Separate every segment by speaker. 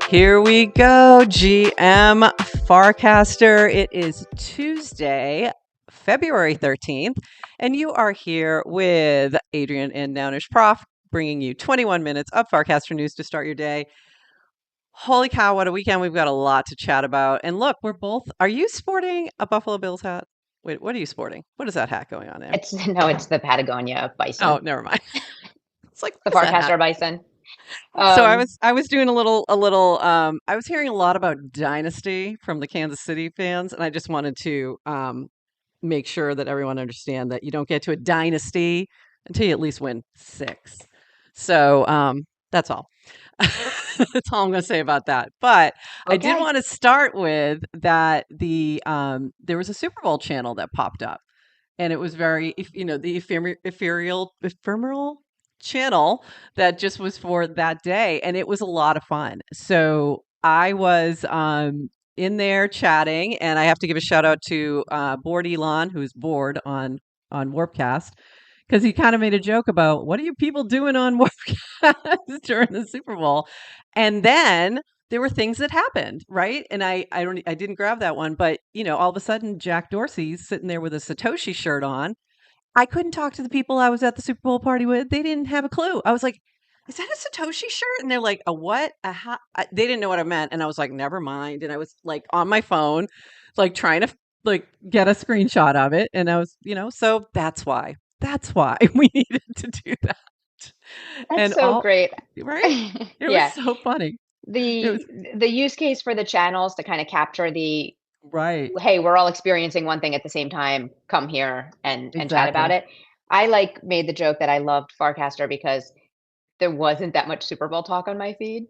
Speaker 1: Here we go, GM Farcaster. It is Tuesday, February 13th, and you are here with Adrienne and Nounish Prof, bringing you 21 minutes of Farcaster news to start your day. Holy cow, what a weekend. We've got a lot to chat about. And look, are you sporting a Buffalo Bills hat? Wait, what are you sporting? What is that hat going on there?
Speaker 2: It's the Patagonia
Speaker 1: Oh,
Speaker 2: bison.
Speaker 1: never mind. It's like,
Speaker 2: The
Speaker 1: what is that hat?
Speaker 2: Farcaster bison.
Speaker 1: So
Speaker 2: Um,
Speaker 1: I was doing a little I was hearing a lot about Dynasty from the Kansas City fans, and I just wanted to make sure that everyone understand that you don't get to a dynasty until you at least win 6. So that's all. That's all I'm going to say about that. But I did
Speaker 2: okay.
Speaker 1: want to start with that there was a Super Bowl channel that popped up, and it was very, the ephemeral channel that just was for that day, and it was a lot of fun. So I was in there chatting, and I have to give a shout out to Board Elon, who's bored on Warpcast, because he kind of made a joke about what are you people doing on Warpcast during the Super Bowl, and then there were things that happened, right? And I didn't grab that one, but all of a sudden Jack Dorsey's sitting there with a Satoshi shirt on. I couldn't talk to the people I was at the Super Bowl party with. They didn't have a clue. I was like, "Is that a Satoshi shirt?" And they're like, "A what? They didn't know what I meant, and I was like, "Never mind." And I was like on my phone, like trying to like get a screenshot of it, and I was, so that's why. That's why we needed to do that.
Speaker 2: That's
Speaker 1: And
Speaker 2: so
Speaker 1: all
Speaker 2: great.
Speaker 1: right? It was
Speaker 2: Yeah.
Speaker 1: so funny. It
Speaker 2: The
Speaker 1: was
Speaker 2: the use case for the channels to kind of capture the,
Speaker 1: right.
Speaker 2: hey, we're all experiencing one thing at the same time. Come here and chat about
Speaker 1: Exactly.
Speaker 2: it. I made the joke that I loved Farcaster because there wasn't that much Super Bowl talk on my feed.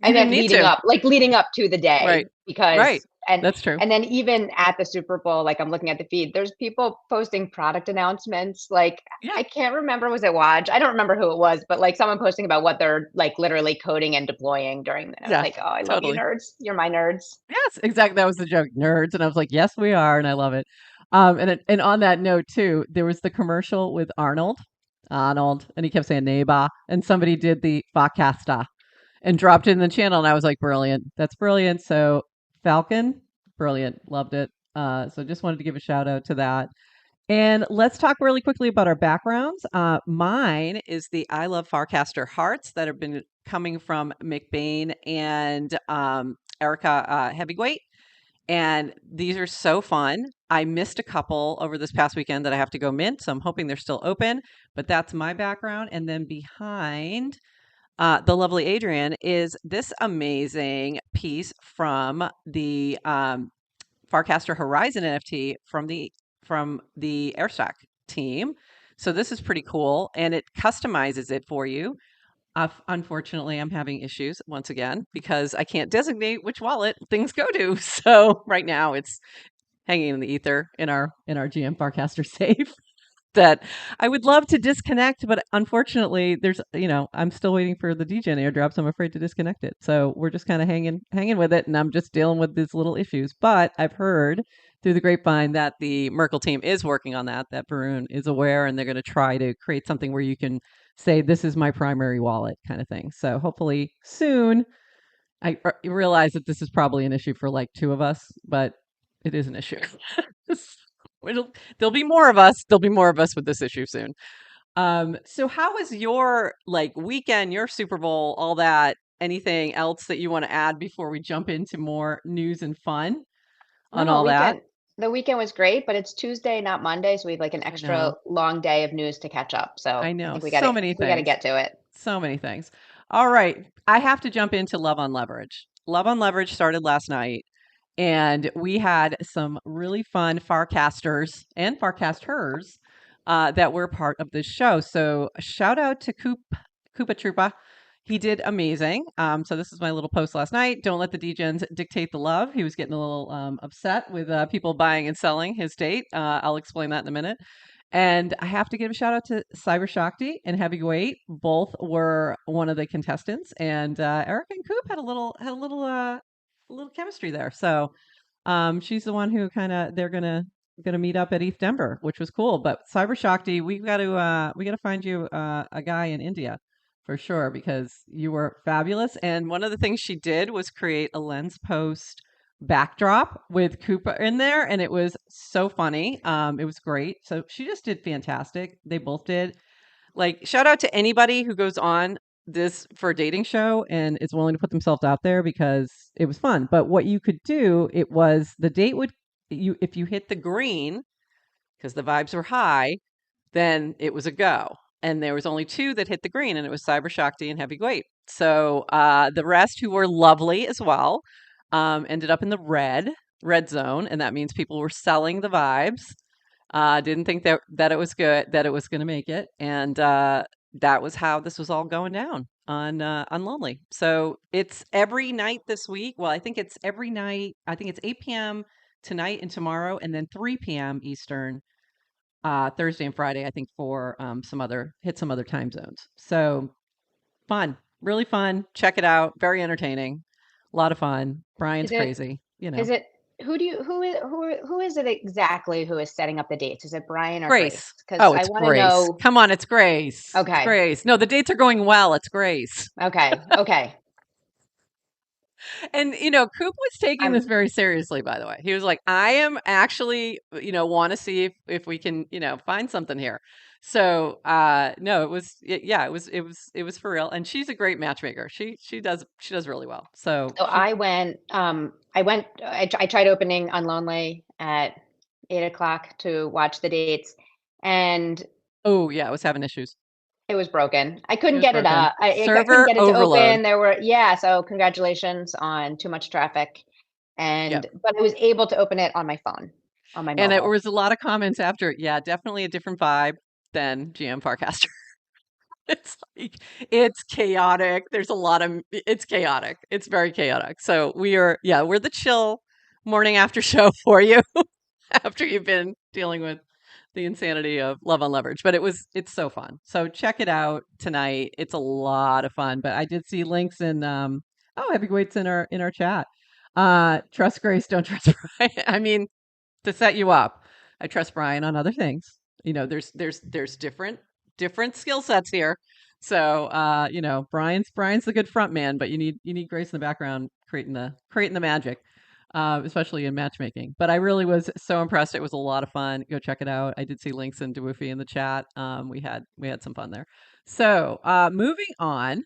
Speaker 2: I
Speaker 1: You didn't
Speaker 2: meant
Speaker 1: need to.
Speaker 2: leading up to the
Speaker 1: Right.
Speaker 2: day
Speaker 1: Right.
Speaker 2: because
Speaker 1: That's true.
Speaker 2: and then even at the Super Bowl, like I'm looking at the feed, there's people posting product announcements. Like
Speaker 1: Yeah.
Speaker 2: I can't remember, was it Waj? I don't remember who it was, but like someone posting about what they're like literally coding and deploying during the, I was
Speaker 1: Yeah.
Speaker 2: like, oh, I love you
Speaker 1: Totally.
Speaker 2: nerds. You're my nerds.
Speaker 1: Yes, exactly. That was the joke, nerds, and I was like, "Yes, we are," and I love it. And on that note too, there was the commercial with Arnold, and he kept saying "neighbor," and somebody did the Farcaster and dropped it in the channel, and I was like, "Brilliant! That's brilliant!" So Falcon, brilliant, loved it. So just wanted to give a shout out to that. And let's talk really quickly about our backgrounds. Mine is the I Love Farcaster hearts that have been coming from McBain and Erica Heavyweight. And these are so fun. I missed a couple over this past weekend that I have to go mint, so I'm hoping they're still open. But that's my background. And then behind the lovely Adrienne is this amazing piece from the Farcaster Horizon NFT from the Airstack team. So this is pretty cool, and it customizes it for you. Unfortunately, I'm having issues once again because I can't designate which wallet things go to. So right now it's hanging in the ether in our GM Farcaster safe that I would love to disconnect, but unfortunately, I'm still waiting for the DGen airdrop, so I'm afraid to disconnect it. So we're just kind of hanging with it, and I'm just dealing with these little issues. But I've heard through the grapevine that the Merkle team is working on that. That Varun is aware, and they're going to try to create something where you can say, "This is my primary wallet," kind of thing. So hopefully soon. I realize that this is probably an issue for like 2 of us, but it is an issue. There'll be more of us. There'll be more of us with this issue soon. So how was your like weekend, your Super Bowl, all that? Anything else that you want to add before we jump into more news and fun on
Speaker 2: No,
Speaker 1: all that?
Speaker 2: the weekend was great, but it's Tuesday, not Monday, so we have like an
Speaker 1: I
Speaker 2: extra
Speaker 1: know.
Speaker 2: long day of news to catch up. So
Speaker 1: I
Speaker 2: I
Speaker 1: know.
Speaker 2: think
Speaker 1: So many
Speaker 2: we gotta
Speaker 1: things.
Speaker 2: get to it.
Speaker 1: So many things. All right. I have to jump into Love on Leverage. Love on Leverage started last night, and we had some really fun Farcasters and Farcasters that were part of this show. So shout out to Koopa Troopa. He did amazing. So this is my little post last night. Don't let the degens dictate the love. He was getting a little upset with people buying and selling his date. I'll explain that in a minute. And I have to give a shout out to Cyber Shakti and Heavyweight. Both were one of the contestants, and Erica and Coop had a little chemistry there. So she's the one who kind of they're gonna meet up at ETH Denver, which was cool. But Cyber Shakti, we got to find you a guy in India for sure, because you were fabulous. And one of the things she did was create a lens post backdrop with Koopa in there, and it was so funny. It was great. So she just did fantastic. They both did. Like, shout out to anybody who goes on this for a dating show and is willing to put themselves out there because it was fun. But what you could do, it was the date would you if you hit the green because the vibes were high, then it was a go. And there was only two that hit the green, and it was Cyber Shakti and Heavyweight. So the rest, who were lovely as well, ended up in the red zone, and that means people were selling the vibes. Didn't think that it was good, that it was going to make it, and that was how this was all going down on Lonely. So it's every night this week. Well, I think it's every night. I think it's 8 p.m. tonight and tomorrow, and then 3 p.m. Eastern Thursday and Friday, I think, for some other time zones. So fun, really fun. Check it out. Very entertaining. A lot of fun. Brian's
Speaker 2: Is it
Speaker 1: crazy, you know.
Speaker 2: is it who is it exactly who is setting up the dates? Is it Brian or
Speaker 1: Grace.
Speaker 2: Grace? Because
Speaker 1: Oh,
Speaker 2: I
Speaker 1: it's
Speaker 2: want to
Speaker 1: Grace.
Speaker 2: know.
Speaker 1: Come on, it's Grace. It's
Speaker 2: Okay,
Speaker 1: Grace. No, the dates are going well. It's Grace.
Speaker 2: okay.
Speaker 1: And Coop was taking
Speaker 2: I'm
Speaker 1: this very seriously, by the way. He was like, I am actually, want to see if we can, find something here. So no, yeah, it was for real. And she's a great matchmaker. She does really well. So
Speaker 2: so
Speaker 1: she
Speaker 2: I tried opening on Lonely at 8 o'clock to watch the dates, and
Speaker 1: oh yeah, I was having issues.
Speaker 2: it was broken. I
Speaker 1: It
Speaker 2: couldn't
Speaker 1: was
Speaker 2: get it
Speaker 1: broken.
Speaker 2: up. I couldn't
Speaker 1: Server
Speaker 2: get it to
Speaker 1: overload.
Speaker 2: open. There were, yeah, so congratulations on too much traffic.
Speaker 1: Yep.
Speaker 2: But I was able to open it on my phone, on my
Speaker 1: And it
Speaker 2: mobile.
Speaker 1: was a lot of comments after. Yeah, definitely a different vibe than GM Farcaster. It's like it's chaotic. There's a lot of it's chaotic. It's very chaotic. So we're the chill morning after show for you after you've been dealing with the insanity of Love on Leverage. But it's so fun. So check it out tonight. It's a lot of fun. But I did see links in Heavyweights in our chat. Trust Grace, don't trust Brian. I mean, to set you up. I trust Brian on other things. There's different skill sets here. So Brian's the good front man, but you need Grace in the background creating the magic, especially in matchmaking. But I really was so impressed. It was a lot of fun. Go check it out. I did see links in Dwoofy in the chat. We had some fun there. So moving on.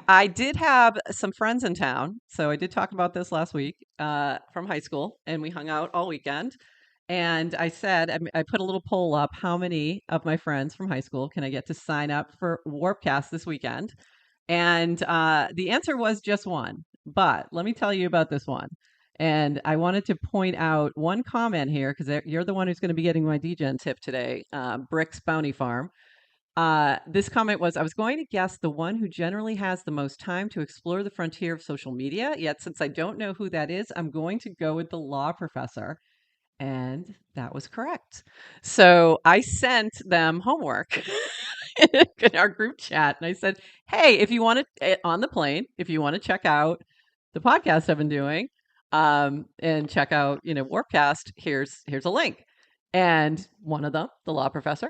Speaker 1: I did have some friends in town, so I did talk about this last week from high school, and we hung out all weekend. And I said, I put a little poll up: how many of my friends from high school can I get to sign up for Warpcast this weekend? And the answer was just one. But let me tell you about this one. And I wanted to point out one comment here because you're the one who's going to be getting my DGen tip today, Brix Bounty Farm. This comment was: I was going to guess the one who generally has the most time to explore the frontier of social media. Yet, since I don't know who that is, I'm going to go with the law professor. And that was correct. So I sent them homework in our group chat. And I said, hey, if you want to, on the plane, if you want to check out the podcast I've been doing and check out, Warpcast, here's a link. And one of them, the law professor,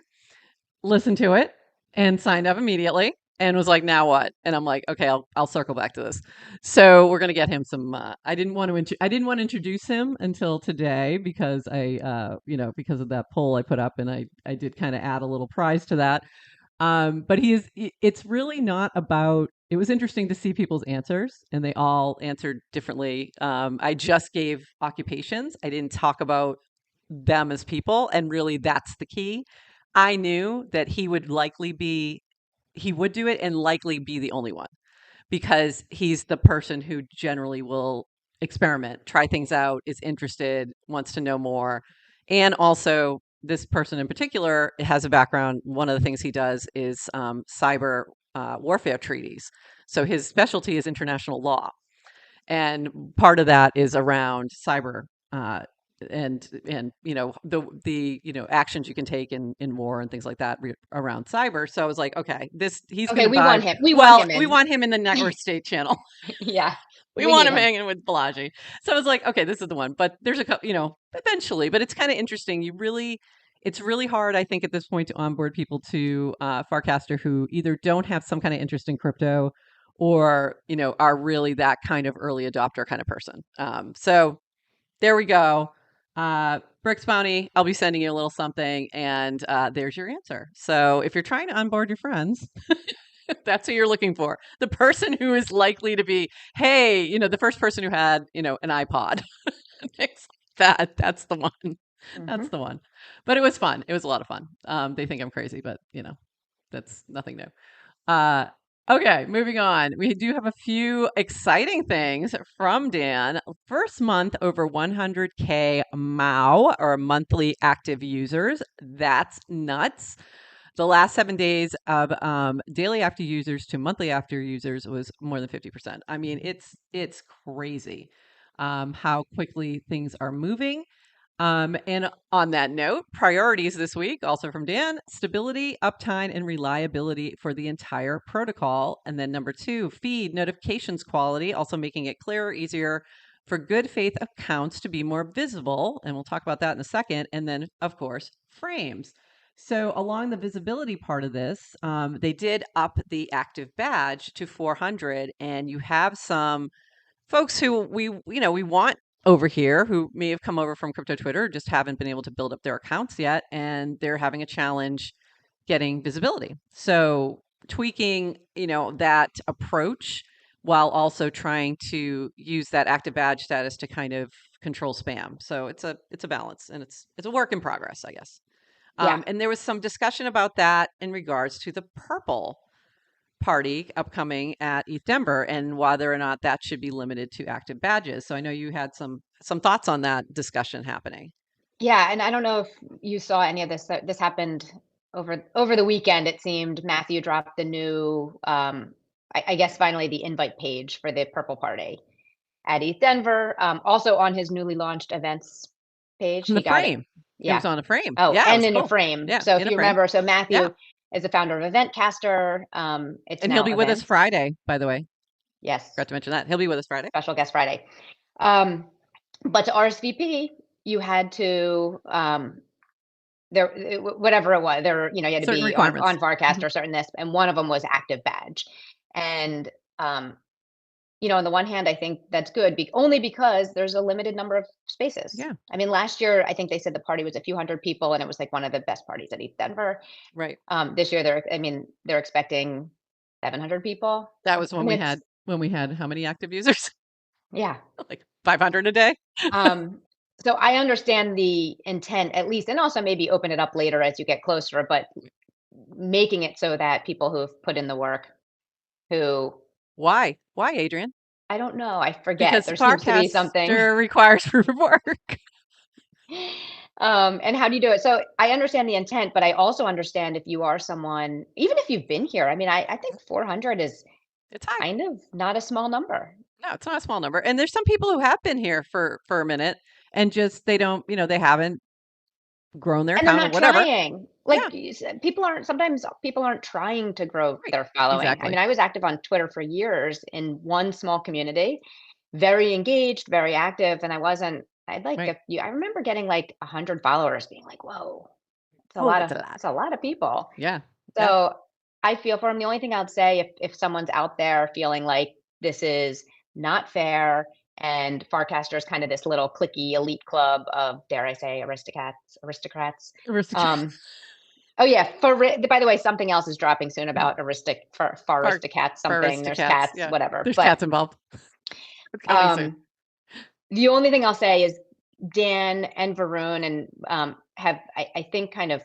Speaker 1: listened to it and signed up immediately and was like, now what? And I'm like, okay, I'll circle back to this. So we're going to get him some, I didn't want to introduce him until today because because of that poll I put up, and I did kind of add a little prize to that. But it's really not about, it was interesting to see people's answers, and they all answered differently. I just gave occupations. I didn't talk about them as people, and really that's the key. I knew that he would do it and likely be the only one because he's the person who generally will experiment, try things out, is interested, wants to know more. And also, this person in particular has a background. One of the things he does is cyber warfare treaties. So his specialty is international law. And part of that is around cyber and the actions you can take in war and things like that around cyber. So I was like, okay, he's
Speaker 2: Okay,
Speaker 1: going to
Speaker 2: we want
Speaker 1: vibe.
Speaker 2: him. We want
Speaker 1: Well,
Speaker 2: him
Speaker 1: we
Speaker 2: in.
Speaker 1: want him in the network state channel.
Speaker 2: Yeah,
Speaker 1: We
Speaker 2: we
Speaker 1: want
Speaker 2: need
Speaker 1: him
Speaker 2: him.
Speaker 1: hanging with Balaji. So I was like, okay, this is the one. But there's eventually, but it's kind of interesting. You really, it's really hard, I think, at this point to onboard people to Farcaster who either don't have some kind of interest in crypto or, are really that kind of early adopter kind of person. So there we go. Brix Bounty, I'll be sending you a little something, and there's your answer. So if you're trying to onboard your friends, that's who you're looking for. The person who is likely to be, hey, the first person who had, an iPod. Things like that. That's the one. That's the one. But it was fun. It was a lot of fun. They think I'm crazy, but that's nothing new. Okay, moving on. We do have a few exciting things from Dan. First month over 100K MAU, or monthly active users. That's nuts. The last 7 days of daily active users to monthly active users was more than 50%. I mean, it's crazy how quickly things are moving. And on that note, priorities this week, also from Dan: stability, uptime, and reliability for the entire protocol. And then number 2, feed notifications quality, also making it clearer, easier for good faith accounts to be more visible. And we'll talk about that in a second. And then, of course, frames. So along the visibility part of this, they did up the active badge to 400, and you have some folks who we want over here who may have come over from crypto Twitter, just haven't been able to build up their accounts yet, and they're having a challenge getting visibility. So tweaking, that approach while also trying to use that active badge status to kind of control spam. So it's a balance, and it's a work in progress, I guess.
Speaker 2: Yeah.
Speaker 1: And there was some discussion about that in regards to the purple party upcoming at ETH Denver and whether or not that should be limited to active badges. So I know you had some thoughts on that discussion happening.
Speaker 2: Yeah, and I don't know if you saw any of this. This happened over the weekend. It seemed Matthew dropped the new, I guess finally the invite page for the Purple Party at ETH Denver. Also on his newly launched events page,
Speaker 1: On the
Speaker 2: he got it.
Speaker 1: frame. It
Speaker 2: Yeah.
Speaker 1: was on a frame.
Speaker 2: Oh,
Speaker 1: Yeah, it
Speaker 2: and
Speaker 1: was
Speaker 2: in a
Speaker 1: cool.
Speaker 2: frame.
Speaker 1: Yeah,
Speaker 2: So if
Speaker 1: in a
Speaker 2: you
Speaker 1: frame.
Speaker 2: remember, so
Speaker 1: Yeah.
Speaker 2: Matthew is the founder of Eventcaster. It's
Speaker 1: And he'll
Speaker 2: now
Speaker 1: be with us
Speaker 2: Events.
Speaker 1: Friday, by the way.
Speaker 2: Yes,
Speaker 1: Forgot to mention that. He'll be with us Friday.
Speaker 2: special guest Friday. Um, but to RSVP, you had to whatever it was, you had to
Speaker 1: Certain
Speaker 2: be
Speaker 1: requirements.
Speaker 2: on Farcaster, certain this, and one of them was active badge. And on the one hand, I think that's good, only because there's a limited number of spaces.
Speaker 1: Yeah.
Speaker 2: I mean, last year I think they said the party was a few hundred people, and it was like one of the best parties at ETH Denver.
Speaker 1: Right.
Speaker 2: This year they're expecting 700 people.
Speaker 1: That was when we had how many active users?
Speaker 2: Yeah.
Speaker 1: Like 500 a day.
Speaker 2: So I understand the intent at least, and also maybe open it up later as you get closer, but making it so that people who've put in the work,
Speaker 1: Why, Adrienne?
Speaker 2: I don't know, I forget.
Speaker 1: Because
Speaker 2: There seems to be something.
Speaker 1: Farcaster requires proof of work.
Speaker 2: And how do you do it? So I understand the intent, but I also understand if you are someone, even if you've been here, I mean, I think 400 is
Speaker 1: It's high.
Speaker 2: kind of not a small number.
Speaker 1: No, it's not a small number. And there's some people who have been here for a minute and just they don't, they haven't grown their
Speaker 2: And they're
Speaker 1: account or
Speaker 2: not
Speaker 1: whatever.
Speaker 2: trying. Like you said, sometimes people aren't trying to grow
Speaker 1: Right.
Speaker 2: their following. I
Speaker 1: Exactly.
Speaker 2: mean, I was active on Twitter for years in one small community, very engaged, very active, and
Speaker 1: Right.
Speaker 2: I remember getting like 100 followers, being like, "Whoa,
Speaker 1: Oh, that's a lot.
Speaker 2: it's a lot of people."
Speaker 1: Yeah. Yeah.
Speaker 2: So I feel for them. The only thing I'd say, if someone's out there feeling like this is not fair, and Farcaster is kind of this little cliquey elite club of, dare I say, aristocrats. Oh yeah, by the way, something else is dropping soon about Faristocats. Something, there's
Speaker 1: Faristocats.
Speaker 2: cats,
Speaker 1: Yeah.
Speaker 2: whatever.
Speaker 1: There's
Speaker 2: But
Speaker 1: cats involved. It's coming soon.
Speaker 2: the only thing I'll say is Dan and Varun and have I think kind of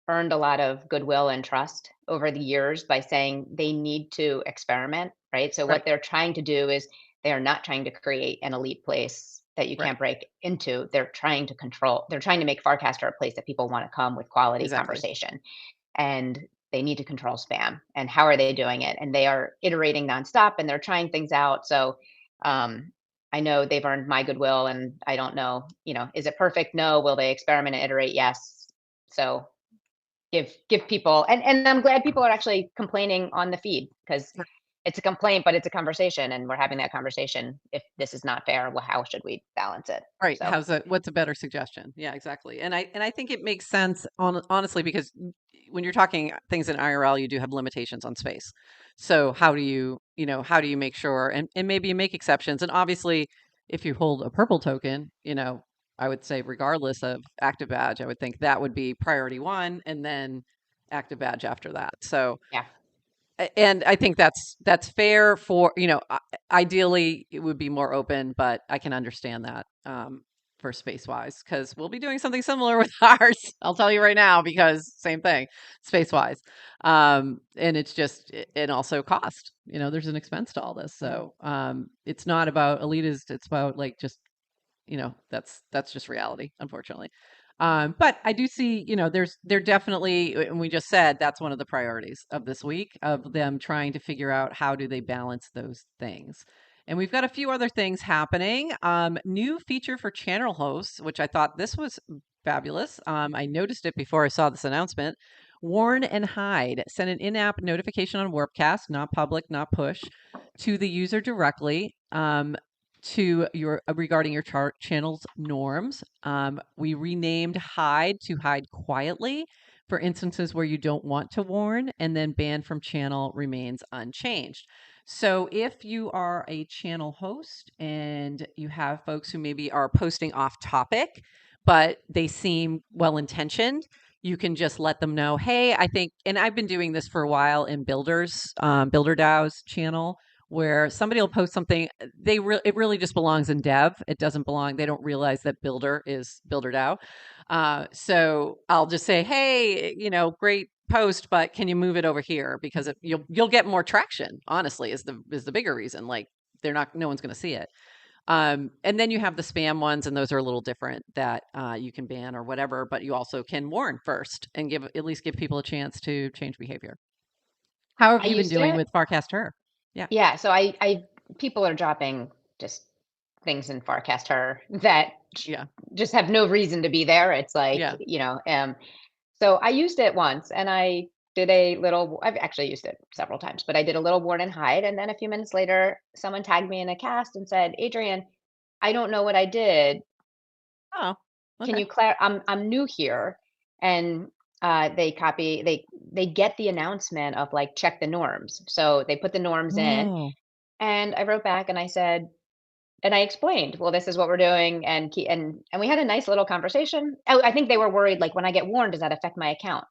Speaker 2: earned a lot of goodwill and trust over the years by saying they need to experiment, right? So
Speaker 1: Right.
Speaker 2: what they're trying to do is they are not trying to create an elite place that you
Speaker 1: Right.
Speaker 2: can't break into. They're trying to make Farcaster a place that people want to come with quality
Speaker 1: Exactly.
Speaker 2: conversation. And they need to control spam. And how are they doing it? And they are iterating nonstop, and they're trying things out. So I know they've earned my goodwill, and I don't know, is it perfect? No. Will they experiment and iterate? Yes. So give people, and I'm glad people are actually complaining on the feed, because it's a complaint, but it's a conversation, and we're having that conversation. If this is not fair, well, how should we balance it?
Speaker 1: Right.
Speaker 2: So
Speaker 1: What's a better suggestion? Yeah, exactly. And I think it makes sense honestly because when you're talking things in IRL, you do have limitations on space. So how do you make sure and maybe you make exceptions. And obviously if you hold a purple token, I would say regardless of active badge, I would think that would be priority one and then active badge after that. So
Speaker 2: yeah,
Speaker 1: and I think that's fair for, ideally it would be more open, but I can understand that for space wise because we'll be doing something similar with ours. I'll tell you right now because same thing, space wise, and it's just and also cost. There's an expense to all this,
Speaker 2: mhm.
Speaker 1: so it's not about elitist. It's about like just that's just reality, unfortunately. But I do see, they're definitely, and we just said that's one of the priorities of this week of them trying to figure out how do they balance those things. And we've got a few other things happening. New feature for channel hosts, which I thought this was fabulous. I noticed it before I saw this announcement. Warn and hide. Send an in-app notification on Warpcast, not public, not push, to the user directly. To your regarding your channel's norms. We renamed hide to hide quietly for instances where you don't want to warn, and then ban from channel remains unchanged. So if you are a channel host and you have folks who maybe are posting off topic, but they seem well intentioned, you can just let them know, hey, I think, and I've been doing this for a while in Builder DAO's channel where somebody will post something it really just belongs in dev. It doesn't belong. They don't realize that builder is builder DAO. So I'll just say, hey, great post, but can you move it over here because you'll get more traction. Honestly, is the bigger reason. Like no one's going to see it. And then you have the spam ones, and those are a little different that you can ban or whatever. But you also can warn first and at least give people a chance to change behavior. How have
Speaker 2: I
Speaker 1: you been
Speaker 2: used
Speaker 1: doing
Speaker 2: it.
Speaker 1: with Farcaster? Yeah.
Speaker 2: Yeah, so I people are dropping just things in Farcaster that
Speaker 1: Yeah.
Speaker 2: just have no reason to be there. It's like,
Speaker 1: Yeah.
Speaker 2: so I used it once and I did a little, I've actually used it several times, but I did a little warn and hide. And then a few minutes later, someone tagged me in a cast and said, Adrienne, I don't know what I did.
Speaker 1: Oh,
Speaker 2: Can
Speaker 1: okay.
Speaker 2: you I'm new here. And they get the announcement of like, check the norms. So they put the norms in
Speaker 1: Oh,
Speaker 2: and I wrote back and I said, and I explained, well, this is what we're doing. And we had a nice little conversation. Oh, I think they were worried, like, when I get warned, does that affect my account?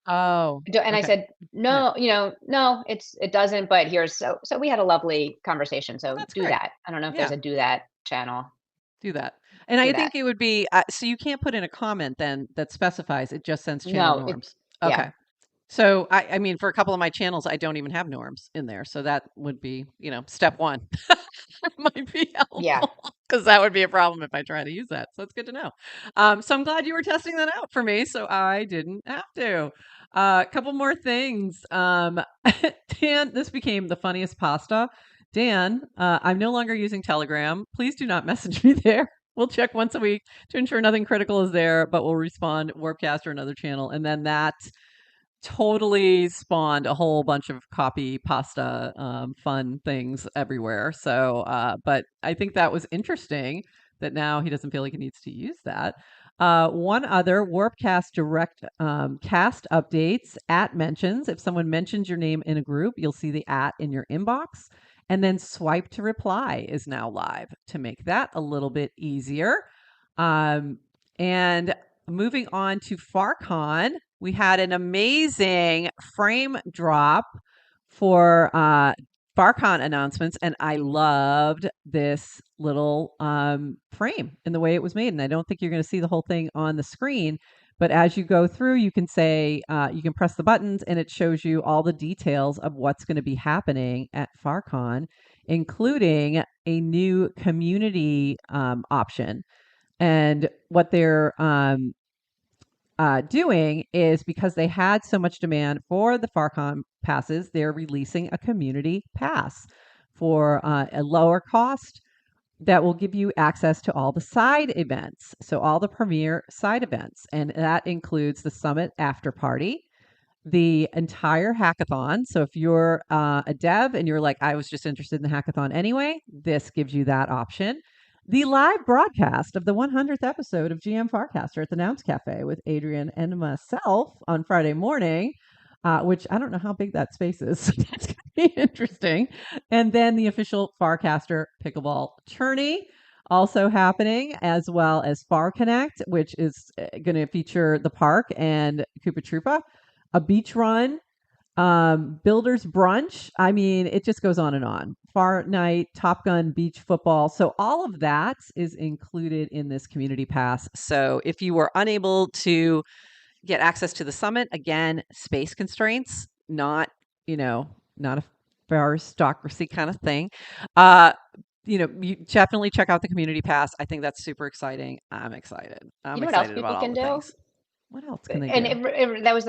Speaker 1: oh,
Speaker 2: And I
Speaker 1: okay.
Speaker 2: said,
Speaker 1: Yeah.
Speaker 2: no, no, it doesn't. But here's so we had a lovely conversation.
Speaker 1: Well,
Speaker 2: So
Speaker 1: that's
Speaker 2: do
Speaker 1: great.
Speaker 2: that. I don't know if there's
Speaker 1: Yeah,
Speaker 2: a do that channel.
Speaker 1: do that. And I
Speaker 2: Do that.
Speaker 1: think it would be so you can't put in a comment then that specifies it just sends channel
Speaker 2: No,
Speaker 1: norms.
Speaker 2: yeah,
Speaker 1: Okay. So I mean, for a couple of my channels, I don't even have norms in there. So that would be, step one. Might be
Speaker 2: yeah.
Speaker 1: helpful because that would be a problem if I try to use that. So it's good to know. So I'm glad you were testing that out for me, so I didn't have to. A couple more things. Dan, this became the funniest pasta. Dan, I'm no longer using Telegram. Please do not message me there. We'll check once a week to ensure nothing critical is there, but we'll respond Warpcast or another channel. And then that totally spawned a whole bunch of copy pasta fun things everywhere. So, but I think that was interesting that now he doesn't feel like he needs to use that. One other Warpcast direct cast updates at mentions. If someone mentions your name in a group, you'll see the at in your inbox. And then swipe to reply is now live to make that a little bit easier. And moving on to FarCon, we had an amazing frame drop for FarCon announcements, and I loved this little frame and the way it was made. And I don't think you're going to see the whole thing on the screen, but as you go through, you can say, you can press the buttons, and it shows you all the details of what's going to be happening at FarCon, including a new community option. And what they're doing is because they had so much demand for the FarCon passes, they're releasing a community pass for a lower cost that will give you access to all the side events. So all the premier side events, and that includes the summit after party, the entire hackathon. So if you're a dev and you're like, I was just interested in the hackathon anyway, this gives you that option. The live broadcast of the 100th episode of GM Farcaster at the Nouns Cafe with Adrienne and myself on Friday morning, which I don't know how big that space is. So that's going to be interesting. And then the official Farcaster pickleball tourney also happening, as well as Far Connect, which is going to feature the park and Koopa Troopa, a beach run, builders brunch. I mean, it just goes on and on. Far night, Top Gun, beach football. So all of that is included in this community pass. So if you were unable to get access to the summit, again, space constraints, not a aristocracy kind of thing. You definitely check out the community pass. I think that's super exciting. I'm excited.
Speaker 2: You
Speaker 1: I'm
Speaker 2: know what else
Speaker 1: excited about
Speaker 2: people
Speaker 1: all
Speaker 2: can
Speaker 1: the
Speaker 2: do?
Speaker 1: things. What else can they
Speaker 2: And
Speaker 1: do?
Speaker 2: that was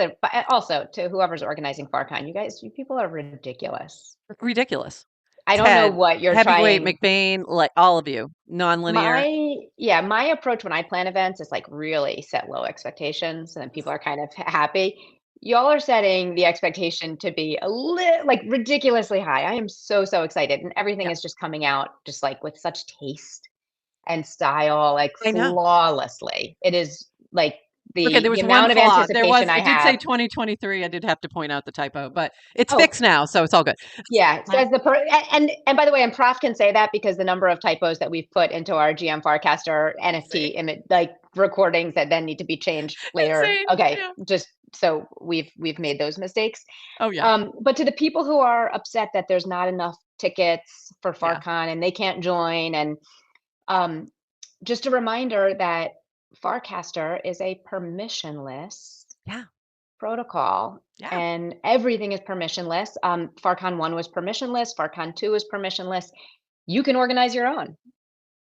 Speaker 2: also to whoever's organizing FarCon. You people are ridiculous.
Speaker 1: Ridiculous.
Speaker 2: I don't know
Speaker 1: Ted,
Speaker 2: what you're
Speaker 1: Heavyweight,
Speaker 2: trying.
Speaker 1: McBain, like all of you, nonlinear.
Speaker 2: My approach when I plan events is like really set low expectations, and then people are kind of happy. Y'all are setting the expectation to be like ridiculously high. I am so excited, and everything
Speaker 1: Yeah,
Speaker 2: is just coming out just like with such taste and style, like
Speaker 1: I know.
Speaker 2: flawlessly. It is like
Speaker 1: Okay, there
Speaker 2: the
Speaker 1: was one
Speaker 2: amount of
Speaker 1: flaw.
Speaker 2: anticipation I
Speaker 1: It did say
Speaker 2: have.
Speaker 1: 2023. I did have to point out the typo, but it's
Speaker 2: Oh,
Speaker 1: fixed now, so it's all good.
Speaker 2: yeah, it says and by the way, and prof can say that because the number of typos that we've put into our GM Farcaster NFT
Speaker 1: Insane.
Speaker 2: image, like recordings that then need to be changed later.
Speaker 1: Insane.
Speaker 2: Okay,
Speaker 1: Yeah.
Speaker 2: just so we've made those mistakes.
Speaker 1: Oh yeah.
Speaker 2: But to the people who are upset that there's not enough tickets for
Speaker 1: Yeah.
Speaker 2: FarCon and they can't join, and um, just a reminder that Farcaster is a permissionless
Speaker 1: Yeah.
Speaker 2: protocol,
Speaker 1: Yeah.
Speaker 2: and everything is permissionless. FarCon 1 was permissionless, FarCon 2 is permissionless. You can organize your own.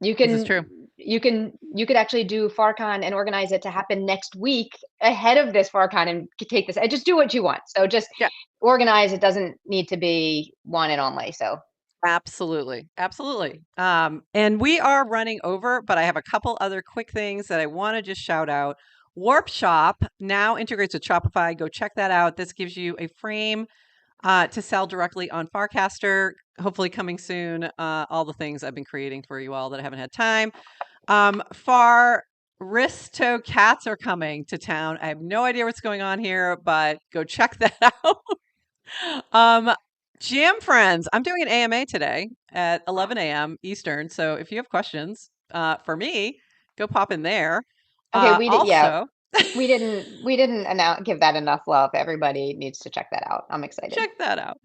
Speaker 2: You
Speaker 1: This is
Speaker 2: can
Speaker 1: true.
Speaker 2: you could actually do FarCon and organize it to happen next week ahead of this FarCon and take this. Just do what you want. So just
Speaker 1: Yeah.
Speaker 2: organize. It doesn't need to be one and only. So
Speaker 1: Absolutely. Absolutely. And we are running over, but I have a couple other quick things that I want to just shout out. Warpshop now integrates with Shopify. Go check that out. This gives you a frame to sell directly on Farcaster. Hopefully coming soon. All the things I've been creating for you all that I haven't had time. Faristocats are coming to town. I have no idea what's going on here, but go check that out. JamFrens, I'm doing an AMA today at 11 a.m. Eastern. So if you have questions for me, go pop in there.
Speaker 2: okay,
Speaker 1: Also,
Speaker 2: we didn't give that enough love. Everybody needs to check that out. I'm excited.
Speaker 1: check that out.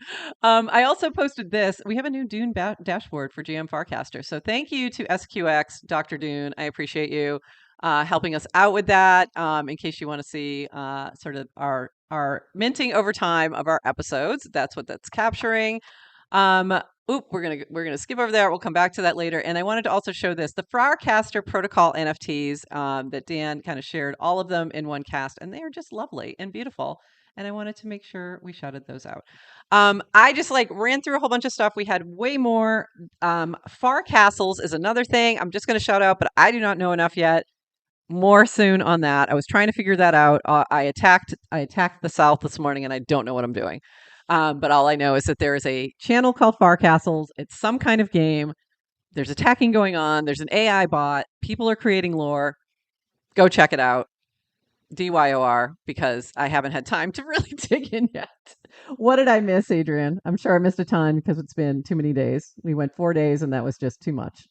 Speaker 1: I also posted this. We have a new Dune dashboard for GM Farcaster. So thank you to SQX, Dr. Dune. I appreciate you helping us out with that. In case you want to see sort of our minting over time of our episodes, that's what that's capturing. We're gonna skip over there. We'll come back to that later. And I wanted to also show this, the Farcaster protocol NFTs that Dan kind of shared, all of them in one cast, and they are just lovely and beautiful. And I wanted to make sure we shouted those out. I just ran through a whole bunch of stuff. We had way more. Far Castles is another thing I'm just going to shout out, but I do not know enough yet. More soon on that. I was trying to figure that out. I attacked the South this morning, and I don't know what I'm doing. But all I know is that there is a channel called Far Castles. It's some kind of game. There's attacking going on. There's an AI bot. People are creating lore. Go check it out. DYOR, because I haven't had time to really dig in yet. What did I miss, Adrienne? I'm sure I missed a ton because it's been too many days. We went 4 days, and that was just too much.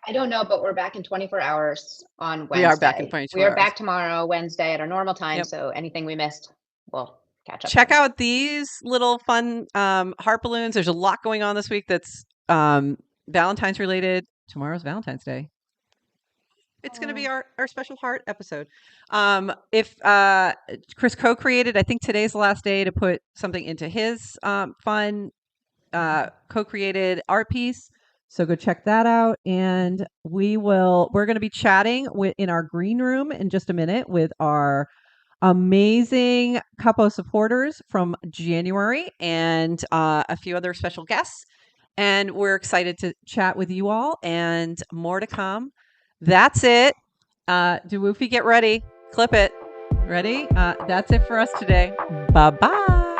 Speaker 2: I don't know, but we're back in 24 hours on
Speaker 1: We are back in
Speaker 2: Wednesday. We
Speaker 1: 24
Speaker 2: are
Speaker 1: hours.
Speaker 2: back tomorrow, Wednesday, at our normal time.
Speaker 1: Yep.
Speaker 2: So anything we missed, we'll catch up
Speaker 1: Check
Speaker 2: on.
Speaker 1: out these little fun heart balloons. There's a lot going on this week that's Valentine's related. Tomorrow's Valentine's Day. It's going to be our special heart episode. If Chris co-created, I think today's the last day to put something into his fun co-created art piece. So go check that out. And we're going to be chatting in our green room in just a minute with our amazing Capo supporters from January and a few other special guests. And we're excited to chat with you all and more to come. That's it. Do Woofy, get ready. Clip it. Ready? That's it for us today. Bye bye.